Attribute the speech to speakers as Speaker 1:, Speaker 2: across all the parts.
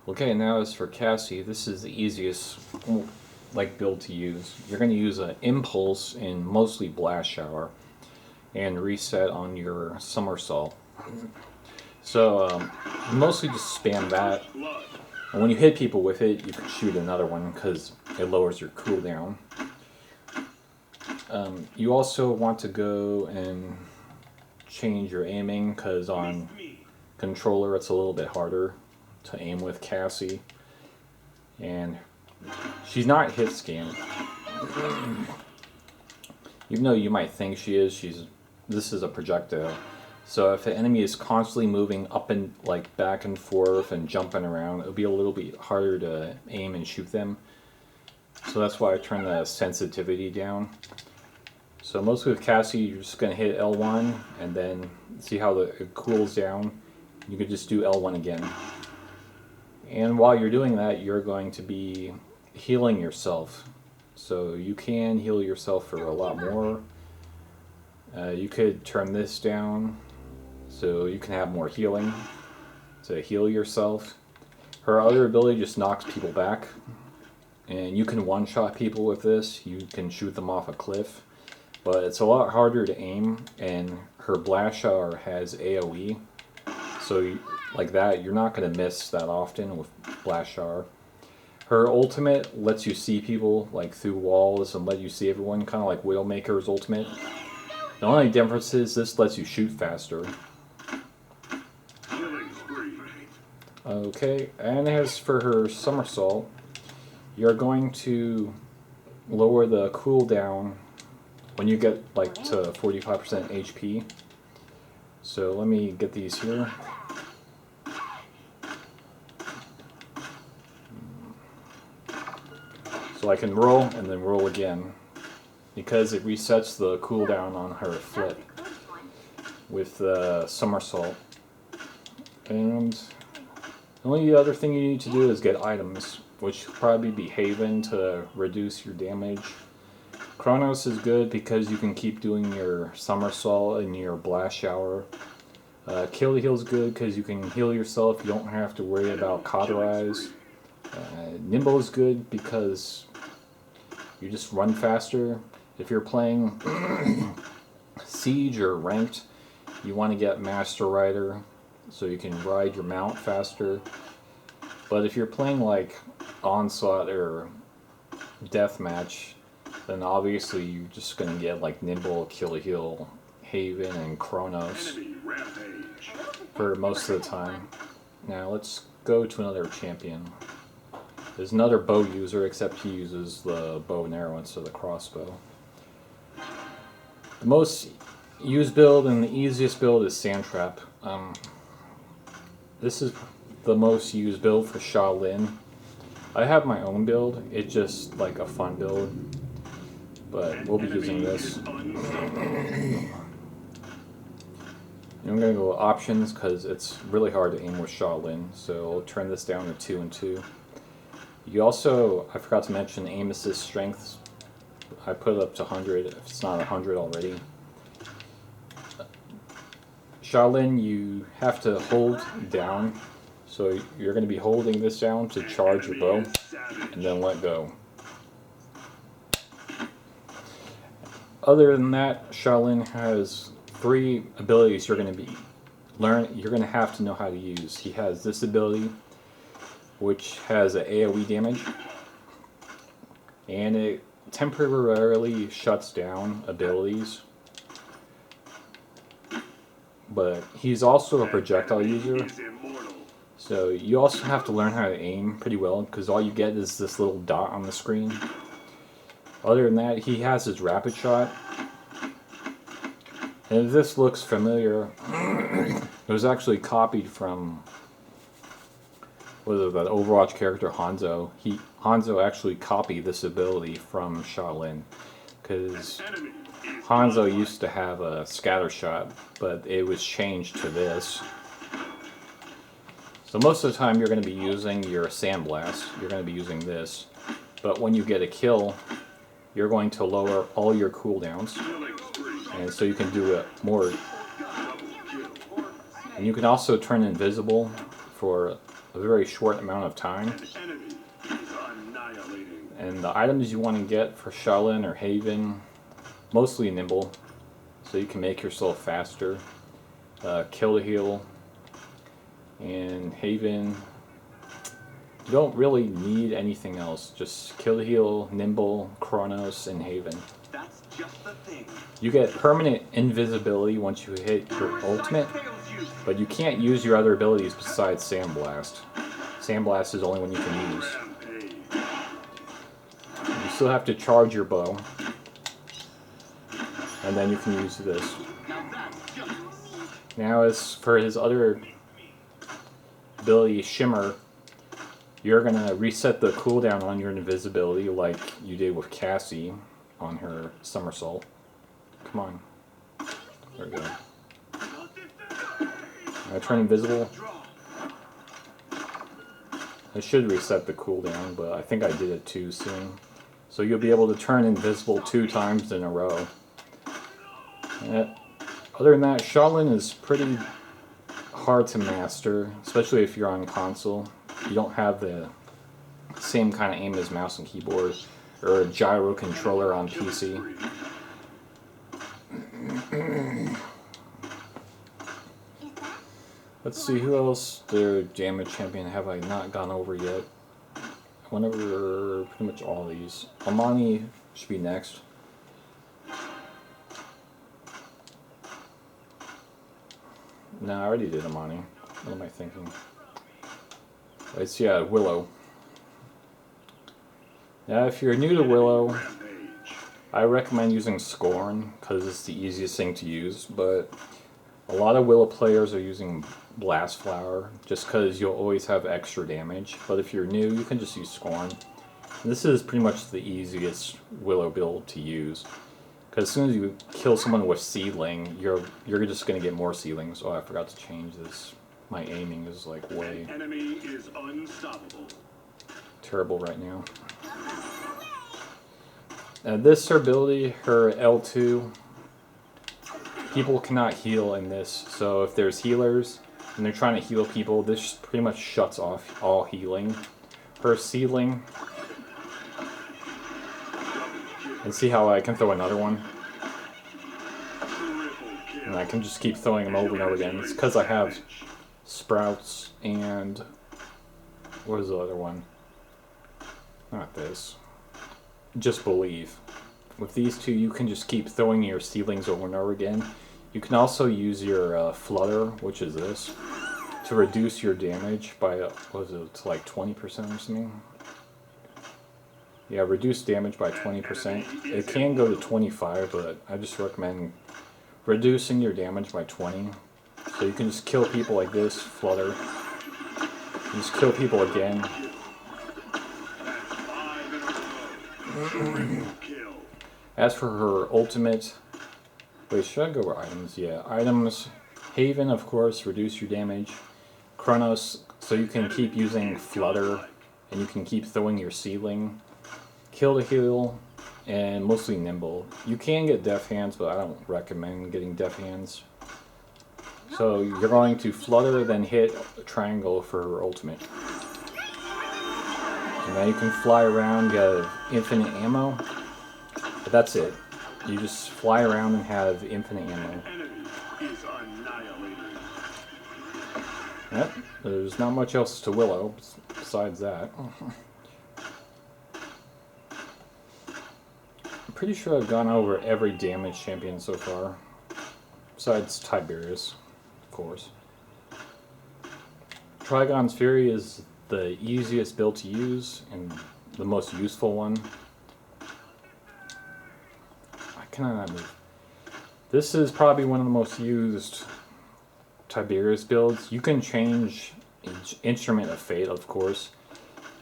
Speaker 1: Okay, now as for Cassie, this is the easiest build to use. You're going to use an impulse in mostly blast shower and reset on your somersault. So mostly just spam that. And when you hit people with it, you can shoot another one because it lowers your cooldown. You also want to go and change your aiming because on controller it's a little bit harder to aim with Cassie, and she's not hit scan. Even though you might think she is, this is a projectile. So if the enemy is constantly moving up and back and forth and jumping around, it'll be a little bit harder to aim and shoot them. So that's why I turn the sensitivity down. So mostly with Cassie, you're just going to hit L1 and then see how it cools down. You could just do L1 again. And while you're doing that, you're going to be healing yourself. So you can heal yourself for a lot more. You could turn this down so you can have more healing to heal yourself. Her other ability just knocks people back. And you can one-shot people with this. You can shoot them off a cliff. But it's a lot harder to aim, and her blast shower has AoE. So like that, you're not going to miss that often with blast shower. Her ultimate lets you see people through walls and let you see everyone, kind of like Widowmaker's ultimate. The only difference is this lets you shoot faster. Okay, and as for her somersault, you're going to lower the cooldown when you get to 45% HP. So let me get these here. So I can roll and then roll again, because it resets the cooldown on her flip with the somersault. And the only other thing you need to do is get items, which will probably be Haven to reduce your damage. Kronos is good because you can keep doing your somersault and your blast shower. Kill the Heal's good because you can heal yourself, you don't have to worry about cauterize. Nimble is good because you just run faster. If you're playing Siege or Ranked, you want to get Master Rider so you can ride your mount faster. But if you're playing Onslaught or Deathmatch, then obviously you're just going to get Nimble, Kill the Heal, Haven, and Kronos for most of the time. Now let's go to another champion. There's another bow user, except he uses the bow and arrow instead of the crossbow. The most used build and the easiest build is Sandtrap. This is the most used build for Sha Lin. I have my own build, it's just a fun build, but we'll be using this. And I'm going to go options because it's really hard to aim with Sha Lin, so I'll turn this down to 2 and 2. You also, I forgot to mention aim assist strengths. I put it up to 100 if it's not 100 already. Sha Lin, you have to hold down, so you're going to be holding this down to charge your bow and then let go. Other than that, Sha Lin has 3 abilities you're going to have to know how to use. He has this ability, which has an AoE damage, and it temporarily shuts down abilities. But he's also a projectile user, so you also have to learn how to aim pretty well, because all you get is this little dot on the screen. Other than that, he has his rapid shot. And if this looks familiar, it was actually copied from that Overwatch character Hanzo. Hanzo actually copied this ability from Sha Lin, because Hanzo used to have a scatter shot, but it was changed to this. So most of the time you're going to be using your Sandblast, you're going to be using this, but when you get a kill, you're going to lower all your cooldowns, and so you can do it more. And you can also turn invisible for a very short amount of time. And the items you want to get for Sha Lin or Haven, mostly nimble, so you can make yourself faster. Kill to heal, and Haven, you don't really need anything else. Just kill to heal, nimble, Chronos, and Haven.
Speaker 2: That's just the thing.
Speaker 1: You get permanent invisibility once you hit your ultimate, but you can't use your other abilities besides Sandblast. Sandblast is the only one you can use. You still have to charge your bow, and then you can use this. Now as for his other ability, Shimmer, you're going to reset the cooldown on your invisibility like you did with Cassie on her somersault. Come on. There we go. I turn invisible. I should reset the cooldown, but I think I did it too soon. So you'll be able to turn invisible 2 times in a row. Other than that, Sha Lin is pretty hard to master, especially if you're on console. You don't have the same kind of aim as mouse and keyboard or a gyro controller on PC. Let's see, who else their damage champion have I not gone over yet? I went over pretty much all these. Amani should be next. No, I already did Amani. What am I thinking? It's, yeah, Willo. Now, if you're new to Willo, I recommend using Scorn, because it's the easiest thing to use, but a lot of Willo players are using Blast Flower, just because you'll always have extra damage. But if you're new, you can just use Scorn. This is pretty much the easiest Willo build to use. Because as soon as you kill someone with Seedling, you're just going to get more Seedlings. Oh, I forgot to change this. My aiming is like way
Speaker 2: Enemy is unstoppable.
Speaker 1: Terrible right now. This her ability, her L2, people cannot heal in this. So if there's healers and they're trying to heal people, this pretty much shuts off all healing. Her Seedling. And see how I can throw another one? And I can just keep throwing them over and over again. It's because I have Sprouts and... what was the other one? Not this. Just Believe. With these two, you can just keep throwing your Seedlings over and over again. You can also use your Flutter, which is this, to reduce your damage by, what was it, to like 20% or something? Yeah, reduce damage by 20%. It can go to 25, but I just recommend reducing your damage by 20. So you can just kill people like this, Flutter. Just kill people again. As for her ultimate, wait, should I go over items? Yeah, items. Haven, of course, reduce your damage. Chronos, so you can keep using Flutter, and you can keep throwing your Seedling. Kill to heal, and mostly nimble. You can get Def Hands, but I don't recommend getting Def Hands. So you're going to Flutter, then hit triangle for her ultimate. And then you can fly around, you have infinite ammo. But that's it. You just fly around and have infinite ammo. Yep, there's not much else to Willo besides that. I'm pretty sure I've gone over every damage champion so far. Besides Tiberius, of course. Trigon's Fury is the easiest build to use and the most useful one. I cannot move. This is probably one of the most used Tiberius builds. You can change Instrument of Fate, of course.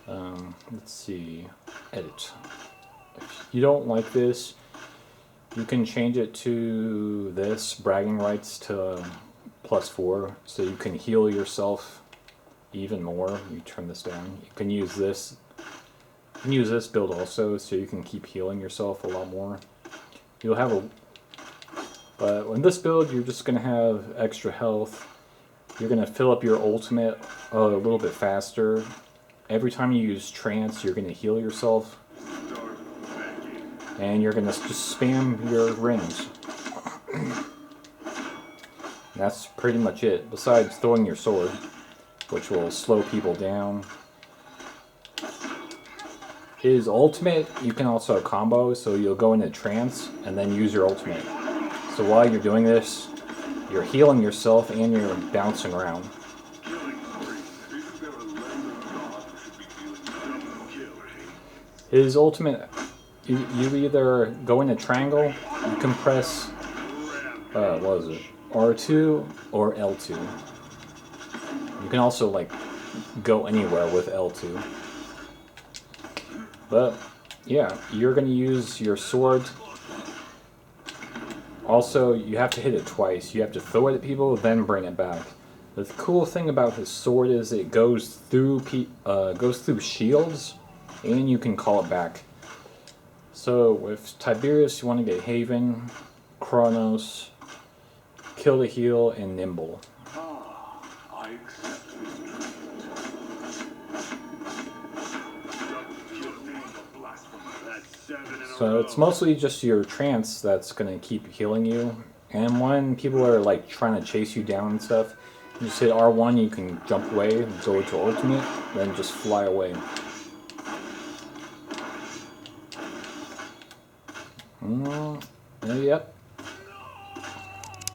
Speaker 1: Let's see. Edit. If you don't like this, you can change it to this, Bragging Rights to +4, so you can heal yourself even more. You turn this down. You can use this. You can use this build also, so you can keep healing yourself a lot more. You'll have a... But in this build, you're just going to have extra health, You're going to fill up your ultimate a little bit faster. Every time you use trance, you're going to heal yourself. And you're going to just spam your rings. That's pretty much it, besides throwing your sword, which will slow people down. His ultimate, you can also combo, so you'll go into trance and then use your ultimate. So while you're doing this, you're healing yourself and you're bouncing around. His ultimate, you either go into triangle, you can press, what is it, R2 or L2. You can also like go anywhere with L2. But yeah, you're going to use your sword. Also, you have to hit it twice. You have to throw it at people, then bring it back. The cool thing about his sword is it goes through shields, and you can call it back. So with Tiberius, you want to get Haven, Kronos, Kill the Heal, and Nimble.
Speaker 2: I accept this.
Speaker 1: So it's mostly just your trance that's going to keep healing you. And when people are like trying to chase you down and stuff, you just hit R1, you can jump away, go to ultimate, then just fly away. Yep.